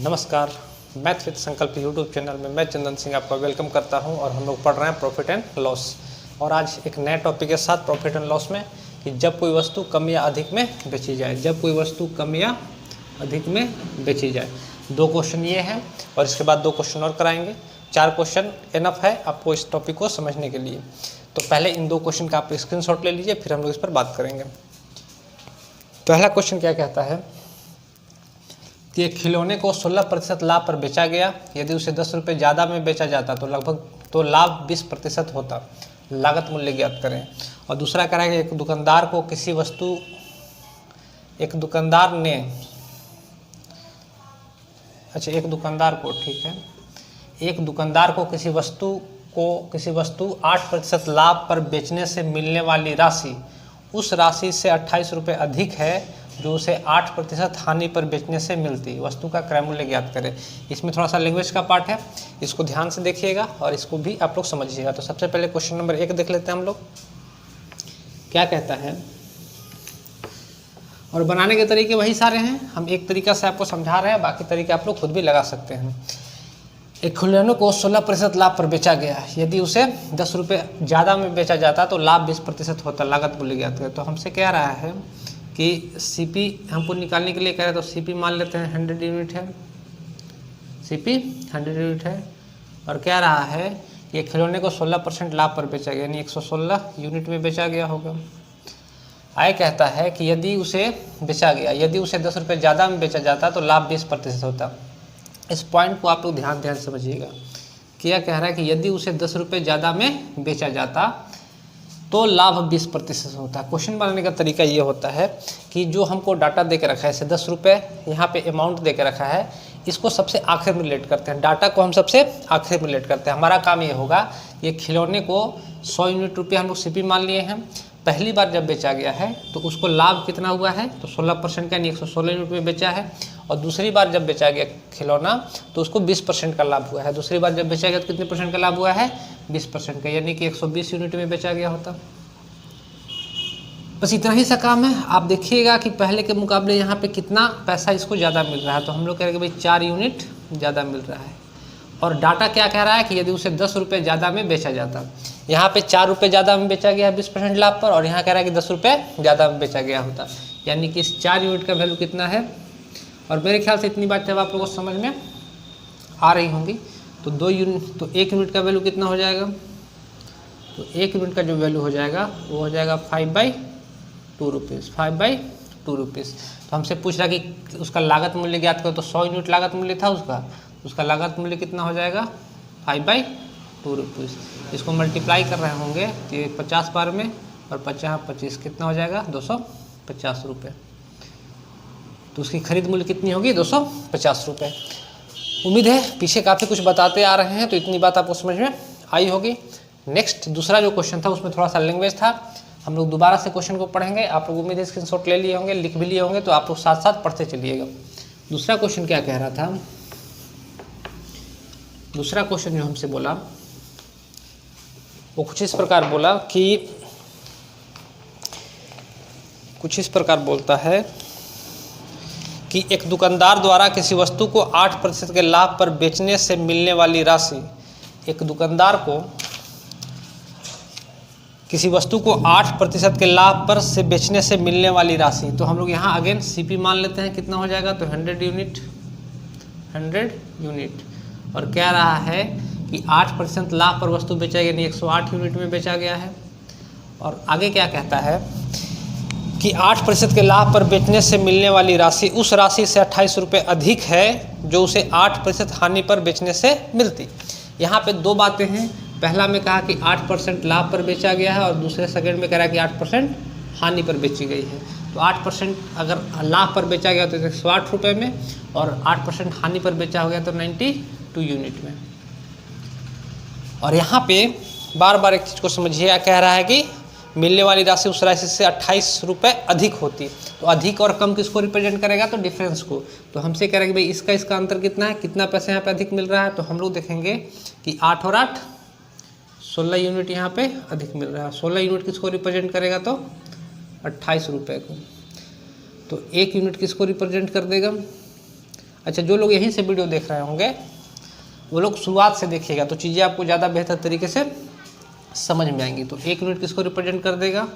नमस्कार, math with संकल्प YouTube channel में मैं चंदन सिंह आपका वेलकम करता हूं और हम लोग पढ़ रहे हैं प्रॉफिट एंड लॉस। और आज एक नए टॉपिक के साथ प्रॉफिट एंड लॉस में कि जब कोई वस्तु कम या अधिक में बेची जाए, जब कोई वस्तु कम या अधिक में बेची जाए। दो क्वेश्चन ये हैं और इसके बाद दो क्वेश्चन और कराएंगे। 4 क्वेश्चन इनफ है आपको इस टॉपिक को समझने के लिए। तो पहले इन दो क्वेश्चन का आप स्क्रीनशॉट ले लीजिए, फिर हम लोग इस पर बात करेंगे। पहला क्वेश्चन क्या कहता है कि एक खिलौने को 16% लाभ पर बेचा गया। यदि उसे 10 रुपये ज़्यादा में बेचा जाता तो लाभ 20% होता। लागत मूल्य ज्ञात करें। और दूसरा कह रहा है कि एक दुकानदार को किसी वस्तु एक दुकानदार को किसी वस्तु 8% लाभ पर बेचने से मिलने वाली राशि उस राशि से 28 रुपये अधिक है जो उसे 8% हानि पर बेचने से मिलती। वस्तु का क्रय मूल्य ज्ञात करें। इसमें थोड़ा सा लैंग्वेज का पार्ट है, इसको ध्यान से देखिएगा और इसको भी आप लोग समझिएगा। तो सबसे पहले क्वेश्चन नंबर 1 देख लेते हैं हम लोग। क्या कहता है, और बनाने के तरीके वही सारे हैं, हम एक तरीका से आपको समझा रहे हैं, बाकी तरीके आप लोग खुद भी लगा सकते हैं। एक खिलौने को 16% लाभ पर बेचा गया। यदि उसे 10 रुपये ज़्यादा में बेचा जाता तो लाभ 20% होता। लागत मूल्य ज्ञात करें। तो हमसे कह रहा है कि सीपी हमको निकालने के लिए कह रहे हैं, तो सीपी मान लेते हैं 100 यूनिट है। सीपी 100 यूनिट है और कह रहा है कि खिलौने को 16% लाभ पर बेचा गया, यानी 116 यूनिट में बेचा गया होगा। आय कहता है कि यदि उसे 10 रुपये ज़्यादा में बेचा जाता तो लाभ 20% होता। इस पॉइंट को आप लोग ध्यान से समझिएगा। क्या कह रहा है कि यदि उसे 10 रुपये ज़्यादा में बेचा जाता तो लाभ 20% होता है। क्वेश्चन बनाने का तरीका ये होता है कि जो हमको डाटा दे के रखा है, जैसे 10 रुपये यहाँ पे अमाउंट दे के रखा है, इसको सबसे आखिर में रिलेट करते हैं। डाटा को हम सबसे आखिर में रिलेट करते हैं। हमारा काम ये होगा, ये खिलौने को 100 यूनिट रुपये हम लोग सीपी मान लिए हैं। पहली बार जब बेचा गया है तो उसको लाभ कितना हुआ है, तो 16% का, यानी 116 यूनिट में बेचा है। और दूसरी बार जब बेचा गया खिलौना तो उसको 20% का लाभ हुआ है। दूसरी बार जब बेचा गया तो कितने परसेंट का लाभ हुआ है, 20% का, यानी कि 120 यूनिट में बेचा गया होता। बस इतना ही सा काम है। आप देखिएगा कि पहले के मुकाबले यहाँ पे कितना पैसा इसको ज़्यादा मिल रहा है। तो हम लोग कह रहे हैं कि भाई 4 यूनिट ज़्यादा मिल रहा है। और डाटा क्या कह रहा है कि यदि उसे 10 रुपये ज़्यादा में बेचा जाता, यहाँ पे 4 रुपये ज़्यादा में बेचा गया है 20% लाभ पर, और यहाँ कह रहा है कि 10 रुपये ज़्यादा में बेचा गया होता, यानी कि इस 4 यूनिट का वैल्यू कितना है। और मेरे ख्याल से इतनी बात जब आप लोगों को समझ में आ रही होंगी तो 1 यूनिट का वैल्यू कितना हो जाएगा, तो 1 यूनिट का जो वैल्यू हो जाएगा वो हो जाएगा 5/2 रुपीज़। 5/2 रुपीज़। तो हमसे पूछ रहा कि उसका लागत मूल्य ज्ञात करो। तो 100 यूनिट लागत मूल्य था उसका लागत मूल्य कितना हो जाएगा, 5/2 रुपीज़। इसको मल्टीप्लाई कर रहे होंगे तो ये 50 बार में, और 50 कितना हो जाएगा, 250 रुपये। तो उसकी खरीद मूल्य कितनी होगी, 250 रुपये। उम्मीद है पीछे काफ़ी कुछ बताते आ रहे हैं, तो इतनी बात आपको समझ में आई होगी। नेक्स्ट दूसरा जो क्वेश्चन था उसमें थोड़ा सा लैंग्वेज था, हम लोग दोबारा से क्वेश्चन को पढ़ेंगे। आप लोग उम्मीद है स्क्रीनशॉट ले लिए होंगे, लिख भी लिए होंगे, तो आप लोग साथ साथ पढ़ते चलिएगा। दूसरा क्वेश्चन क्या कह रहा था, दूसरा क्वेश्चन जो हमसे बोला वो कुछ इस प्रकार बोलता है कि एक दुकानदार द्वारा किसी वस्तु को 8% के लाभ पर बेचने से मिलने वाली राशि, एक दुकानदार को किसी वस्तु को 8% के लाभ पर से बेचने से मिलने वाली राशि। तो हम लोग यहाँ अगेन सीपी मान लेते हैं, कितना हो जाएगा, तो 100 यूनिट। और कह रहा है कि 8% लाभ पर वस्तु बेचा गया, यानी 108 यूनिट में बेचा गया है। और आगे क्या कहता है कि 8% के लाभ पर बेचने से मिलने वाली राशि उस राशि से 28 रुपये अधिक है जो उसे 8% हानि पर बेचने से मिलती। यहाँ पे दो बातें हैं। पहला में कहा कि 8% लाभ पर बेचा गया है, और दूसरे सेकंड में कह रहा है कि 8% हानि पर बेची गई है। तो 8% अगर लाभ पर बेचा गया तो 108 रुपये में, और 8% हानि पर बेचा हो गया तो 92 यूनिट में। और यहाँ पे बार बार एक चीज़ को समझिए, कह रहा है कि मिलने वाली राशि उस राशि से 28 रुपये अधिक होती। तो अधिक और कम किसको रिप्रेजेंट करेगा, तो डिफरेंस को। तो हमसे कह रहा है कि भाई इसका अंतर कितना है, कितना पैसा यहाँ पे अधिक मिल रहा है। तो हम लोग देखेंगे कि 8 और 8 16 यूनिट यहाँ पे अधिक मिल रहा है। 16 यूनिट किसको रिप्रेजेंट करेगा, तो 28 रुपये को। तो 1 यूनिट किसको रिप्रेजेंट कर देगा, अच्छा, जो लोग यहीं से वीडियो देख रहे होंगे वो लोग शुरुआत से देखिएगा तो चीज़ें आपको ज़्यादा बेहतर तरीके से समझ में आएंगी। तो 1 यूनिट किसको रिप्रेजेंट कर देगा,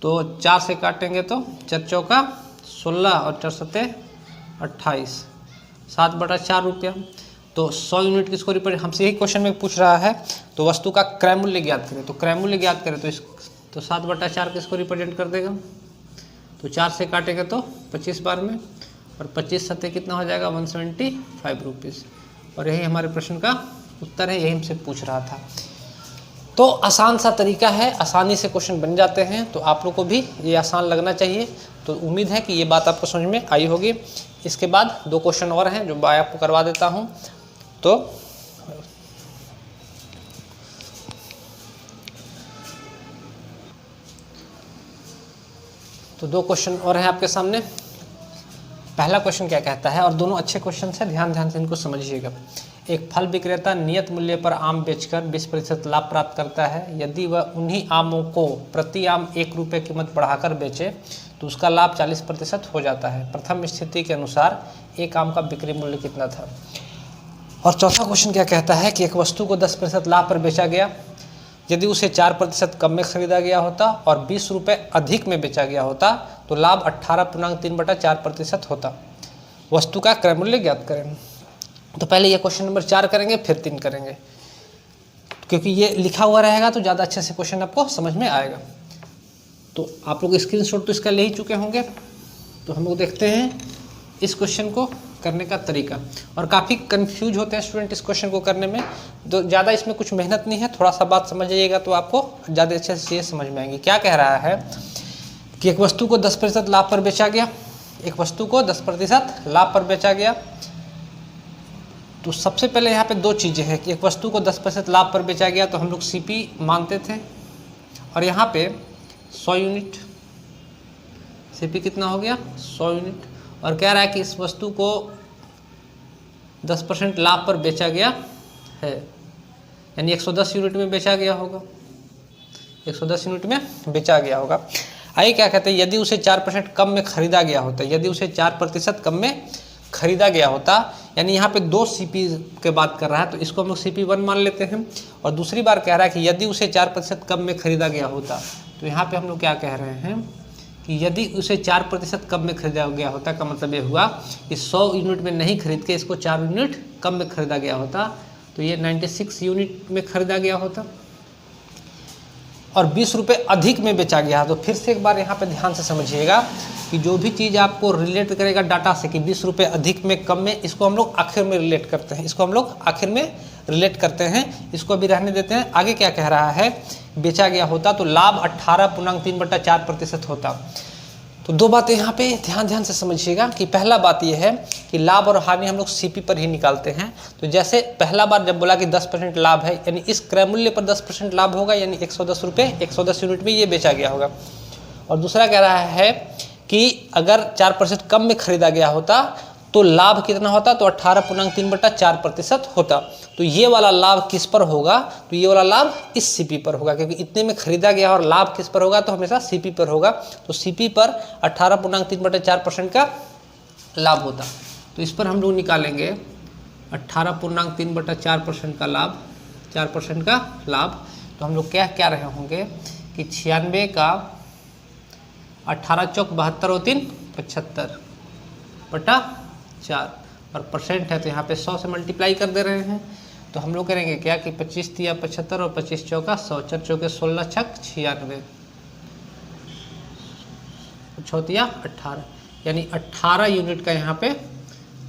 तो 4 से काटेंगे तो 4 चौका 16 और 4 सत्ते 28, 7/4 रुपया। तो 100 यूनिट किसको रिप्रेजेंट, हमसे यही क्वेश्चन में पूछ रहा है। तो वस्तु का क्रय मूल्य ज्ञात करें, तो क्रय मूल्य ज्ञात करें तो 7/4 किसको रिप्रेजेंट कर देगा, तो 4 से काटेंगे तो 25 बार में, और 25 सत्ते कितना हो जाएगा 175 रुपीज़। और यही हमारे प्रश्न का उत्तर है, यही हमसे पूछ रहा था। तो आसान सा तरीका है, आसानी से क्वेश्चन बन जाते हैं। तो आप लोग को भी ये आसान लगना चाहिए। तो उम्मीद है कि ये बात आपको समझ में आई होगी। इसके बाद 2 क्वेश्चन और हैं जो मैं आपको करवा देता हूँ। तो 2 क्वेश्चन और हैं आपके सामने। पहला क्वेश्चन क्या कहता है, और दोनों अच्छे क्वेश्चन है, ध्यान से इनको समझिएगा। एक फल विक्रेता नियत मूल्य पर आम बेचकर 20% लाभ प्राप्त करता है। यदि वह उन्हीं आमों को प्रति आम 1 रुपये कीमत बढ़ाकर बेचे तो उसका लाभ 40% हो जाता है। प्रथम स्थिति के अनुसार एक आम का बिक्री मूल्य कितना था। और चौथा क्वेश्चन क्या कहता है कि एक वस्तु को 10% लाभ पर बेचा गया। यदि उसे 4% कम में खरीदा गया होता और 20 रुपये अधिक में बेचा गया होता तो लाभ 18.3/4% होता। वस्तु का क्रय मूल्य ज्ञात करें। तो पहले ये क्वेश्चन नंबर 4 करेंगे, फिर 3 करेंगे, क्योंकि ये लिखा हुआ रहेगा तो ज़्यादा अच्छे से क्वेश्चन आपको समझ में आएगा। तो आप लोग स्क्रीनशॉट तो इसका ले ही चुके होंगे। तो हम लोग देखते हैं इस क्वेश्चन को करने का तरीका। और काफ़ी कंफ्यूज होते हैं स्टूडेंट इस क्वेश्चन को करने में। तो ज़्यादा इसमें कुछ मेहनत नहीं है, थोड़ा सा बात समझिएगा तो आपको ज़्यादा अच्छे से समझ में आएंगी। क्या कह रहा है कि एक वस्तु को 10% लाभ पर बेचा गया। एक वस्तु को 10% लाभ पर बेचा गया। तो सबसे पहले यहाँ पे 2 चीज़ें हैं कि एक वस्तु को 10% लाभ पर बेचा गया तो हम लोग CP मानते थे, और यहाँ पे 100 यूनिट CP कितना हो गया 100 यूनिट। और कह रहा है कि इस वस्तु को 10% लाभ पर बेचा गया है, यानी 110 यूनिट में बेचा गया होगा, 110 यूनिट में बेचा गया होगा। आइए क्या कहते हैं, यदि उसे 4% कम में खरीदा गया होता, यदि उसे 4% कम में खरीदा गया होता, यानी यहाँ पे 2 CP के बात कर रहा है तो इसको हम लोग CP1 मान लेते हैं। और दूसरी बार कह रहा है कि यदि उसे 4% कम में खरीदा गया होता, तो यहाँ पे हम लोग क्या कह रहे हैं कि यदि उसे 4% कम में खरीदा गया होता का मतलब ये हुआ कि 100 यूनिट में नहीं खरीद के इसको 4 यूनिट कम में खरीदा गया होता, तो ये 96 यूनिट में खरीदा गया होता और 20 रुपये अधिक में बेचा गया। तो फिर से एक बार यहाँ पे ध्यान से समझिएगा कि जो भी चीज़ आपको रिलेट करेगा डाटा से कि 20 रुपये अधिक में कम में, इसको हम लोग आखिर में रिलेट करते हैं, इसको हम लोग आखिर में रिलेट करते हैं, इसको अभी रहने देते हैं। आगे क्या कह रहा है, बेचा गया होता तो लाभ 18.3/4% होता। तो 2 बातें यहाँ पे ध्यान से समझिएगा कि पहला बात यह है कि लाभ और हानि हम लोग CP पर ही निकालते हैं। तो जैसे पहला बार जब बोला कि 10% लाभ है, यानी इस क्रय मूल्य पर 10% लाभ होगा, यानी 110 रुपये 110 यूनिट में ये बेचा गया होगा। और दूसरा कह रहा है कि अगर 4% कम में खरीदा गया होता तो लाभ कितना होता, तो 18.3/4% होता। तो ये वाला लाभ किस पर होगा, तो ये वाला लाभ इस CP पर होगा, क्योंकि इतने में खरीदा गया और लाभ किस पर होगा, तो हमेशा CP पर होगा। तो CP पर 18.3/4% का लाभ होता। तो इस पर हम लोग निकालेंगे 18.3/4% का लाभ, 4% का लाभ। तो हम लोग क्या क्या रहे होंगे कि 96 का 18 चौक 72 और 3 75/4 और परसेंट है तो यहाँ पे 100 से मल्टीप्लाई कर दे रहे हैं। तो हम लोग करेंगे क्या कि 25 तिया 75 और 25 चौका 100, 4 चौके 16 छक 96, 6 तिया 18, यानी 18 यूनिट का यहाँ पे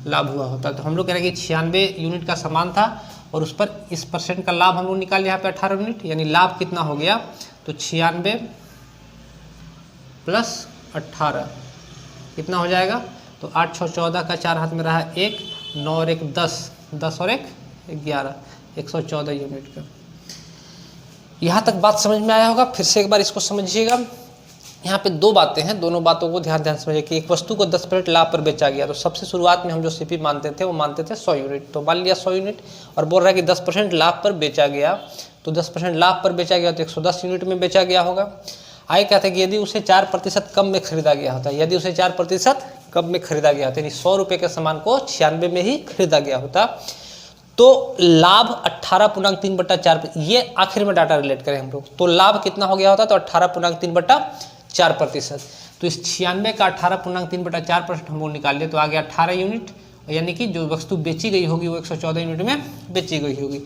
लाभ हुआ होता। तो हम लोग करेंगे 96 यूनिट का सामान था और उस पर इस परसेंट का लाभ हम लोग निकाले यहाँ पे 18 यूनिट, यानी लाभ कितना हो गया, तो 96 प्लस 18 कितना हो जाएगा, तो 8 6 14 का 4 हाथ में रहा 1, 9 और 1 10, 10 और 1 11, 114 यूनिट का। यहाँ तक बात समझ में आया होगा। फिर से एक बार इसको समझिएगा। यहाँ पे 2 बातें हैं, दोनों बातों को ध्यान समझिए कि एक वस्तु को 10% लाभ पर बेचा गया। तो सबसे शुरुआत में हम जो CP मानते थे वो मानते थे 100 यूनिट। तो मान लिया 100 यूनिट और बोल रहा है कि 10% लाभ पर बेचा गया। तो 10% लाभ पर बेचा गया तो 110 यूनिट में बेचा गया होगा। आगे कहते हैं कि यदि उसे 4% कम में खरीदा गया होता, यदि उसे 4% कम में खरीदा गया होता, यानी 100 रुपये के सामान को 96 में ही खरीदा गया होता, तो लाभ 18.3/4, ये आखिर में डाटा रिलेट करें हम लोग, तो लाभ कितना हो गया होता, तो 18.3/4%। तो इस 96 का 18.3/4% हम लोग निकाल लिए तो आ गया 18 यूनिट, यानी कि जो वस्तु बेची गई होगी वो 114 यूनिट में बेची गई होगी।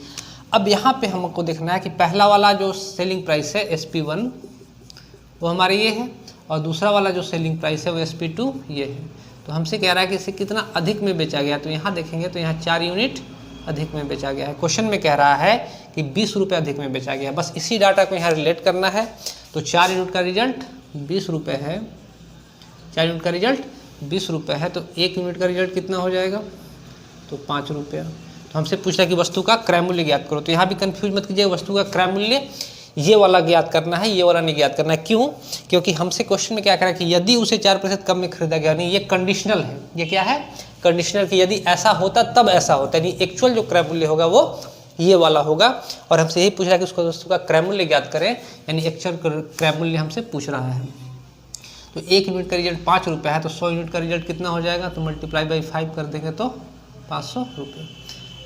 अब यहाँ पे हमको देखना है कि पहला वाला जो सेलिंग प्राइस है SP1 वो हमारे ये है, और दूसरा वाला जो सेलिंग प्राइस है वो SP2 ये है। तो हमसे कह रहा है कि इसे कितना अधिक में बेचा गया, तो यहाँ देखेंगे तो यहाँ 4 यूनिट अधिक में बेचा गया है। क्वेश्चन में कह रहा है कि 20 रुपये अधिक में बेचा गया, बस इसी डाटा को यहाँ रिलेट करना है। तो 4 यूनिट का रिजल्ट 20 रुपये है, 4 यूनिट का रिजल्ट 20 रुपये है, तो 1 यूनिट का रिजल्ट कितना हो जाएगा, तो 5 रुपये। तो हमसे पूछा कि वस्तु का क्रय मूल्य ज्ञात करो, तो यहाँ भी कंफ्यूज मत कीजिए, वस्तु का क्रय मूल्य ये वाला ज्ञात करना है, ये वाला नहीं ज्ञात करना है। क्यों? क्योंकि हमसे क्वेश्चन में क्या करा कि यदि उसे 4% कम में खरीदा गया, नहीं ये कंडीशनल है, ये क्या है, कंडीशनल, कि यदि ऐसा होता तब ऐसा होता, यानी एक्चुअल जो क्रय मूल्य होगा वो ये वाला होगा। और हमसे यही पूछ रहा है कि उसको वस्तु का क्रय मूल्य ज्ञात करें, यानी एक्चुअल क्रय मूल्य हमसे पूछ रहा है। तो 1 यूनिट का रिजल्ट 5 रुपये है, तो 100 यूनिट का रिजल्ट कितना हो जाएगा, तो मल्टीप्लाई बाई 5 कर देंगे तो 500 रुपये।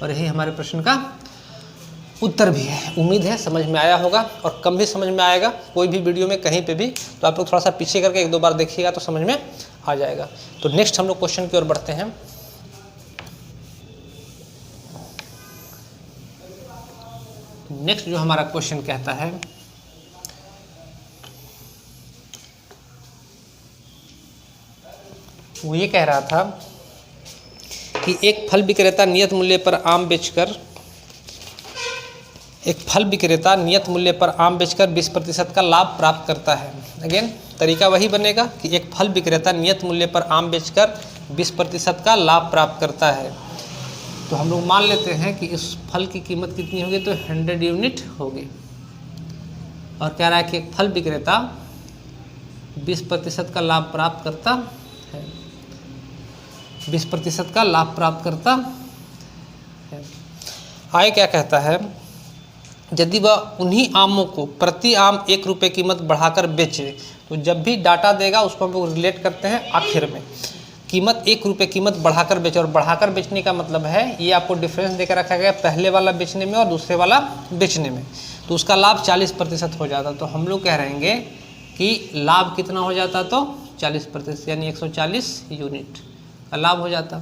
और यही हमारे प्रश्न का उत्तर भी है। उम्मीद है समझ में आया होगा, और कम भी समझ में आएगा कोई भी वीडियो में कहीं पे भी, तो आप लोग थोड़ा सा पीछे करके 1-2 बार देखिएगा तो समझ में आ जाएगा। तो नेक्स्ट हम लोग क्वेश्चन की ओर बढ़ते हैं। नेक्स्ट जो हमारा क्वेश्चन कहता है, वो ये कह रहा था कि एक फल विक्रेता नियत मूल्य पर आम बेचकर 20% का लाभ प्राप्त करता है। अगेन तरीका वही बनेगा कि एक फल विक्रेता नियत मूल्य पर आम बेचकर 20% का लाभ प्राप्त करता है। तो हम लोग मान लेते हैं कि इस फल की कीमत कितनी होगी, तो 100 यूनिट होगी, और कह रहा है कि एक फल विक्रेता 20% का लाभ प्राप्त करता है, 20% का लाभ प्राप्त करता है। आगे क्या कहता है, यदि वह उन्हीं आमों को प्रति आम 1 रुपये कीमत बढ़ाकर बेचे, तो जब भी डाटा देगा उसको हम लोग रिलेट करते हैं आखिर में, कीमत 1 रुपये कीमत बढ़ाकर बेचे, और बढ़ाकर बेचने का मतलब है ये आपको डिफरेंस देकर रखा गया पहले वाला बेचने में और दूसरे वाला बेचने में, तो उसका लाभ 40% हो जाता। तो हम लोग कह रहेंगे कि लाभ कितना हो जाता, तो 40%, यानी 140 यूनिट का लाभ हो जाता।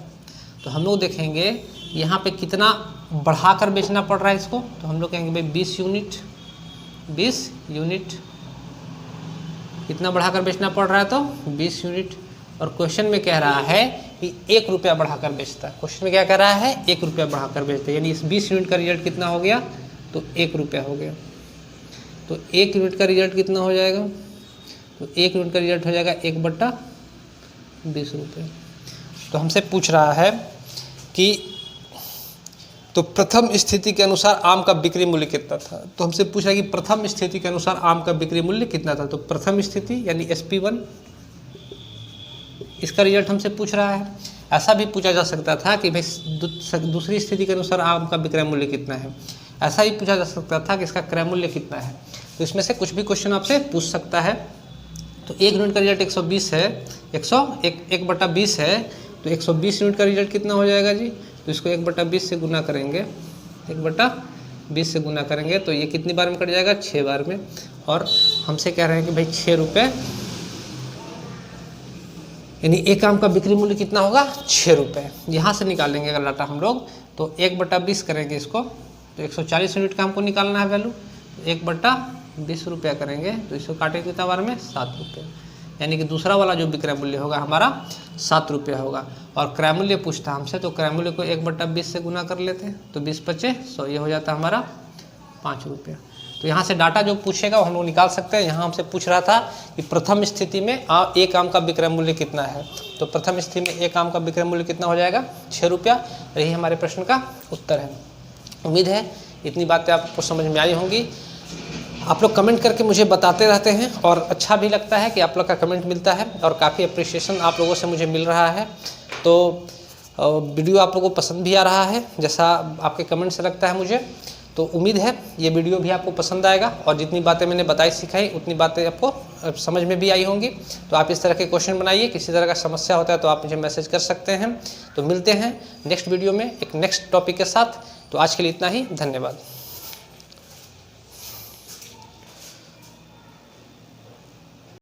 तो हम लोग देखेंगे यहाँ पे कितना बढ़ाकर बेचना पड़ रहा है इसको, तो हम लोग कहेंगे भाई 20 यूनिट कितना बढ़ाकर बेचना पड़ रहा है, तो 20 यूनिट। और क्वेश्चन में कह रहा है कि 1 रुपया बढ़ाकर बेचता है, क्वेश्चन में क्या कह रहा है, 1 रुपया बढ़ाकर बेचता है, यानी इस 20 यूनिट का रिजल्ट कितना हो गया, तो 1 रुपया हो गया। तो 1 यूनिट का रिजल्ट कितना हो जाएगा, तो 1 यूनिट का रिजल्ट हो जाएगा 1/20 रुपये। तो हमसे पूछ रहा है कि तो प्रथम स्थिति के अनुसार आम का बिक्री मूल्य कितना था, तो हमसे पूछा है कि प्रथम स्थिति के अनुसार आम का बिक्री मूल्य कितना था। तो प्रथम स्थिति यानी SP1, इसका रिजल्ट हमसे पूछ रहा है। ऐसा भी पूछा जा सकता था कि भाई दूसरी स्थिति के अनुसार आम का विक्रय मूल्य कितना है, ऐसा ही पूछा जा सकता था कि इसका क्रय मूल्य कितना है। तो इसमें से कुछ भी क्वेश्चन आपसे पूछ सकता है। तो 1 यूनिट का रिजल्ट 120 है, 1/20 है, तो 120 यूनिट का रिजल्ट कितना हो जाएगा जी, तो इसको 1/20 से गुना करेंगे, 1/20 से गुना करेंगे तो ये कितनी बार में कट जाएगा, 6 बार में। और हमसे कह रहे हैं कि भाई 6 रुपये, यानी एक आम का बिक्री मूल्य कितना होगा, 6 रुपये। यहाँ से निकालेंगे अगर डाटा हम लोग, तो 1/20 करेंगे इसको, तो 140 यूनिट का हमको निकालना है वैल्यू, 1/20 रुपया करेंगे तो इसको काटेंगे कितना बार में, 7 रुपये। यानी कि दूसरा वाला जो विक्रय मूल्य होगा हमारा 7 रुपये होगा। और क्रय मूल्य पूछता हमसे, तो क्रय मूल्य को 1/20 से गुना कर लेते हैं, तो 20×5 ये हो जाता है हमारा 5 रुपये। तो यहाँ से डाटा जो पूछेगा वो हम लोग निकाल सकते हैं। यहाँ हमसे पूछ रहा था कि प्रथम स्थिति में एक आम का विक्रय मूल्य कितना है, तो प्रथम स्थिति में एक आम का विक्रय मूल्य कितना हो जाएगा, 6 रुपया। यही हमारे प्रश्न का उत्तर है। उम्मीद है इतनी बातें आपको समझ में आई होंगी। आप लोग कमेंट करके मुझे बताते रहते हैं और अच्छा भी लगता है कि आप लोग का कमेंट मिलता है और काफ़ी अप्रिशिएशन आप लोगों से मुझे मिल रहा है। तो वीडियो आप लोगों को पसंद भी आ रहा है जैसा आपके कमेंट से लगता है मुझे। तो उम्मीद है ये वीडियो भी आपको पसंद आएगा और जितनी बातें मैंने बताई सिखाई उतनी बातें आपको समझ में भी आई होंगी। तो आप इस तरह के क्वेश्चन बनाइए, किसी तरह का समस्या होता है तो आप मुझे मैसेज कर सकते हैं। तो मिलते हैं नेक्स्ट वीडियो में एक नेक्स्ट टॉपिक के साथ। तो आज के लिए इतना ही, धन्यवाद।